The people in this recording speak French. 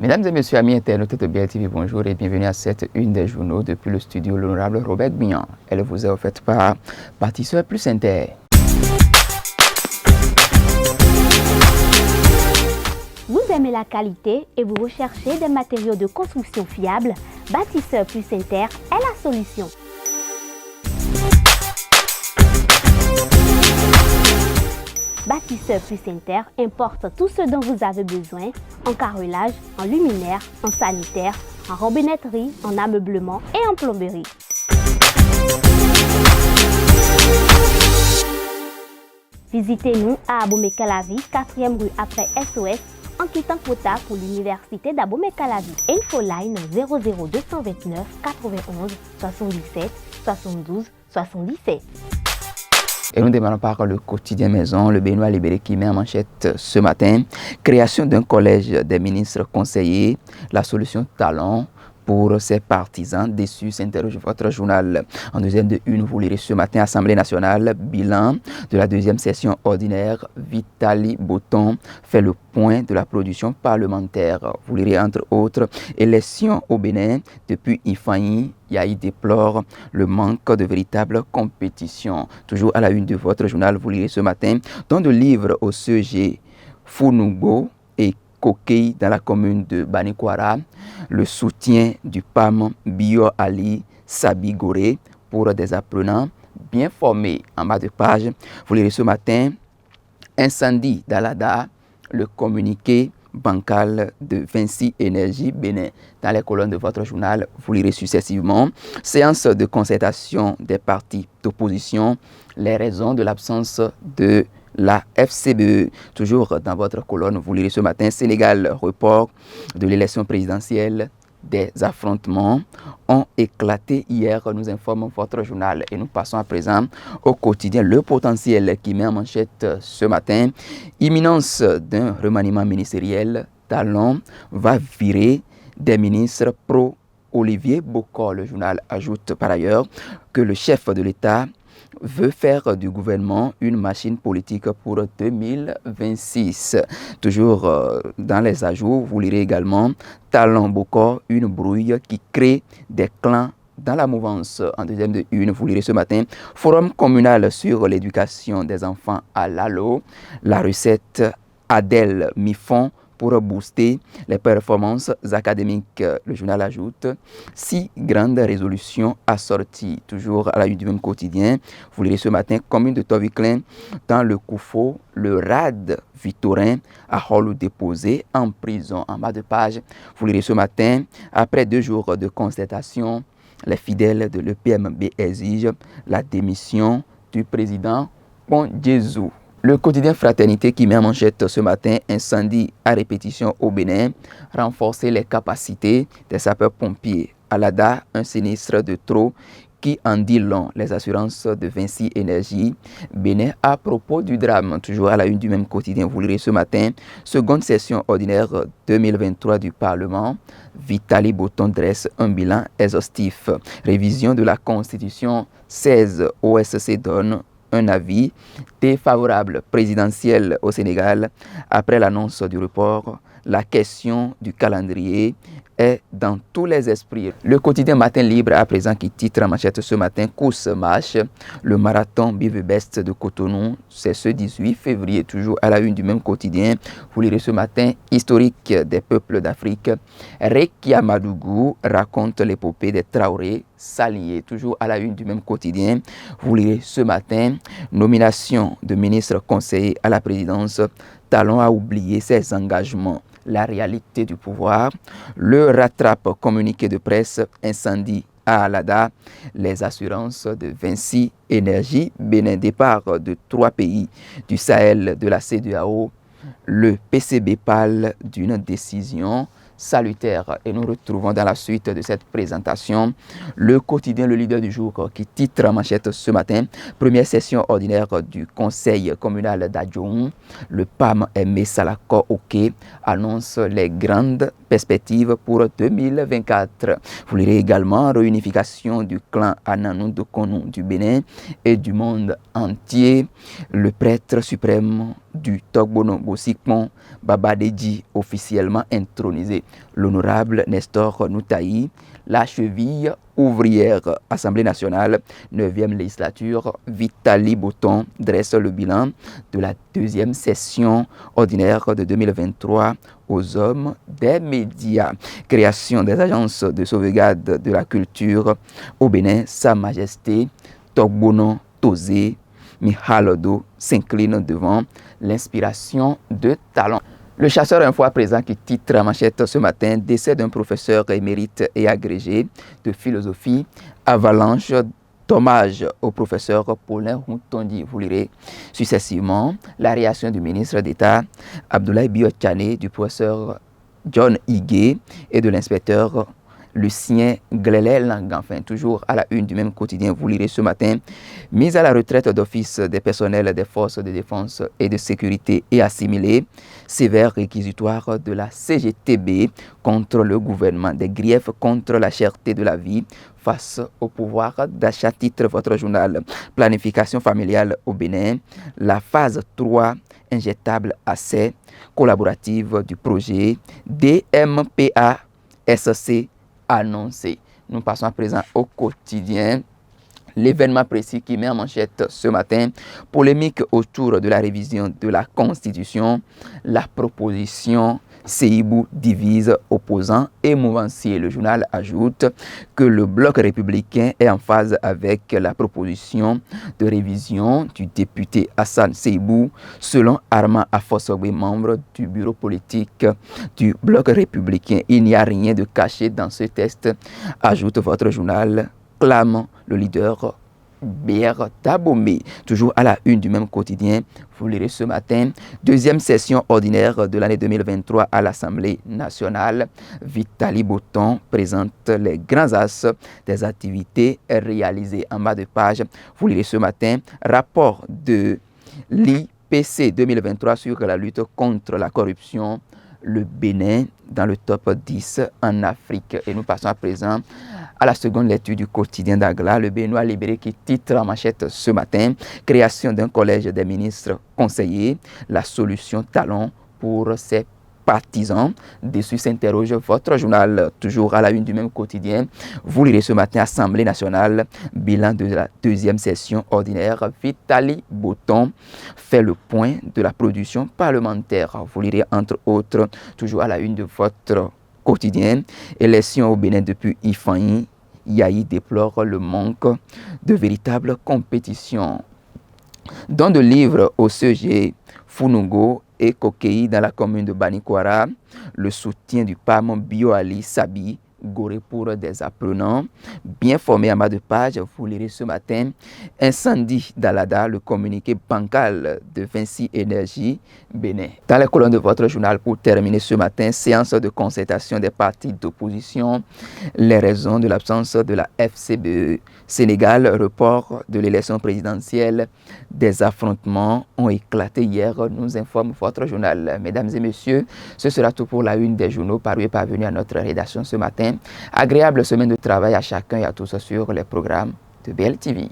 Mesdames et messieurs, amis internautes de BLTV, bonjour et bienvenue à cette une des journaux depuis le studio l'honorable Robert Bignan. Elle vous est offerte par Bâtisseur Plus Inter. Vous aimez la qualité et vous recherchez des matériaux de construction fiables? Bâtisseur Plus Inter est la solution. Bâtisseur Plus Inter importe tout ce dont vous avez besoin en carrelage, en luminaire, en sanitaire, en robinetterie, en ameublement et en plomberie. Visitez-nous à Abomey-Calavi, 4e rue après SOS, en quittant Kota pour l'université d'Abomey-Calavi. Infoline 00229 91 77 72 77. Et nous démarrons par le quotidien Maison, le Béninois libéré qui met en manchette ce matin. Création d'un collège des ministres conseillers, la solution talent pour ses partisans déçus, s'interroge votre journal. En deuxième de une, vous lirez ce matin, Assemblée nationale, bilan de la deuxième session ordinaire. Vitali Botton fait le point de la production parlementaire. Vous lirez entre autres, élection au Bénin, depuis Ifaï, Yahi déplore le manque de véritable compétition. Toujours à la une de votre journal, vous lirez ce matin, dans de livres au CEG Founougo et Kokei dans la commune de Banikwara, le soutien du PAM Bio Ali Sabigore pour des apprenants bien formés. En bas de page, vous lirez ce matin, incendie d'Alada, le communiqué bancal de Vinci Énergie Bénin. Dans les colonnes de votre journal, vous lirez successivement, séance de concertation des partis d'opposition, les raisons de l'absence de la FCBE. Toujours dans votre colonne, vous lirez ce matin, Sénégal, report de l'élection présidentielle. Des affrontements ont éclaté hier, nous informe votre journal. Et nous passons à présent au quotidien Le Potentiel qui met en manchette ce matin. Imminence d'un remaniement ministériel, Talon va virer des ministres pro Olivier Bokor. Le journal ajoute par ailleurs que le chef de l'État veut faire du gouvernement une machine politique pour 2026. Toujours dans les ajouts, vous lirez également Talon Bokor, une brouille qui crée des clans dans la mouvance. En deuxième de une, vous lirez ce matin, forum communal sur l'éducation des enfants à Lalo, la recette Adèle Mifon pour booster les performances académiques. Le journal ajoute 6 grandes résolutions assorties. Toujours à la une du même quotidien, vous lirez ce matin, commune de Toviclin, dans le Koufo, le RAD Victorin a rôle déposé en prison. En bas de page, vous lirez ce matin, après 2 jours de constatation, les fidèles de l'EPMB exigent la démission du président Pondjezou. Le quotidien Fraternité qui met en manchette ce matin, incendie à répétition au Bénin, renforcer les capacités des sapeurs-pompiers. Alada, un sinistre de trop qui en dit long. Les assurances de Vinci Énergie Bénin à propos du drame. Toujours à la une du même quotidien, vous lirez ce matin, seconde session ordinaire 2023 du Parlement. Vitali Botton dresse un bilan exhaustif. Révision de la Constitution 16, OSC donne un avis défavorable présidentiel au Sénégal après l'annonce du report. La question du calendrier est dans tous les esprits. Le quotidien Matin Libre à présent qui titre en manchette ce matin, course marche, le marathon Bivebest de Cotonou, c'est ce 18 février, toujours à la une du même quotidien. Vous lirez ce matin, historique des peuples d'Afrique. Rekia Madougou raconte l'épopée des Traoré s'allier. Toujours à la une du même quotidien. Vous lirez ce matin, nomination de ministre conseiller à la présidence. Talon a oublié ses engagements. La réalité du pouvoir, le rattrape communiqué de presse, incendie à Alada, les assurances de Vinci Énergie, Bénin, départ de 3 pays du Sahel de la CEDEAO, le PCB parle d'une décision salutaire. Et nous retrouvons dans la suite de cette présentation le quotidien Le Leader du jour qui titre en manchette ce matin, première session ordinaire du conseil communal d'Adjoun. Le PAM Aimé Salako Oké annonce les grandes perspectives pour 2024. Vous lirez également réunification du clan Ananou de Konou du Bénin et du monde entier. Le prêtre suprême du Togbono Bosikpon Babadedji officiellement intronisé. L'honorable Nestor Noutaï, la cheville ouvrière Assemblée nationale, 9e législature, Vitali Botton dresse le bilan de la deuxième session ordinaire de 2023 aux hommes des médias. Création des agences de sauvegarde de la culture au Bénin, Sa Majesté Togbono Tozé Mihalodo s'incline devant l'inspiration de talent. Le chasseur Info à présent qui titre à manchette ce matin: décès d'un professeur émérite et agrégé de philosophie, avalanche d'hommages au professeur Paulin Routondi. Vous lirez successivement la réaction du ministre d'État Abdoulaye Biotchane, du professeur John Higué et de l'inspecteur Lucien Glelel. Enfin, toujours à la une du même quotidien, vous lirez ce matin: mise à la retraite d'office des personnels des forces de défense et de sécurité et assimilés, sévère réquisitoire de la CGTB contre le gouvernement, des griefs contre la cherté de la vie face au pouvoir d'achat. Titre votre journal. Planification familiale au Bénin, la phase 3 injectable assez collaborative du projet DMPA-SC annoncé. Nous passons à présent au quotidien. L'événement précis qui met en manchette ce matin: polémique autour de la révision de la Constitution, la proposition Seibou divise opposants et mouvanciers. Le journal ajoute que le bloc républicain est en phase avec la proposition de révision du député Hassan Seibou. Selon Armand Afosogbe, membre du bureau politique du bloc républicain, il n'y a rien de caché dans ce texte, ajoute votre journal, clame le leader BR Tabomé. Toujours à la une du même quotidien, vous lirez ce matin: deuxième session ordinaire de l'année 2023 à l'Assemblée nationale. Vitali Botton présente les grands axes des activités réalisées. En bas de page, vous lirez ce matin: rapport de l'IPC 2023 sur la lutte contre la corruption. Le Bénin dans le top 10 en Afrique. Et nous passons à présent à la seconde lecture du quotidien d'Agla, le Béninois libéré, qui titre en manchette ce matin: création d'un collège des ministres conseillers, la solution talon pour ses partisans. Dessus s'interroge votre journal. Toujours à la une du même quotidien, vous lirez ce matin: Assemblée nationale, bilan de la deuxième session ordinaire. Vitali Botton fait le point de la production parlementaire. Vous lirez entre autres, toujours à la une de votre quotidien: élection au Bénin depuis Ifaï, Yahi déplore le manque de véritable compétition. Don de livres au CG Funugo et Kokei dans la commune de Banikwara, le soutien du PAM Bio Ali Sabi Goré pour des apprenants bien formés. En bas de page, vous lirez ce matin: incendie d'Alada, le communiqué bancal de Vinci Énergie Bénin. Dans les colonnes de votre journal, pour terminer ce matin: séance de concertation des partis d'opposition, les raisons de l'absence de la FCBE. Sénégal, report de l'élection présidentielle, des affrontements ont éclaté hier, nous informe votre journal. Mesdames et messieurs, ce sera tout pour la une des journaux parus et parvenus à notre rédaction ce matin. Agréable semaine de travail à chacun et à tous sur les programmes de BLTV.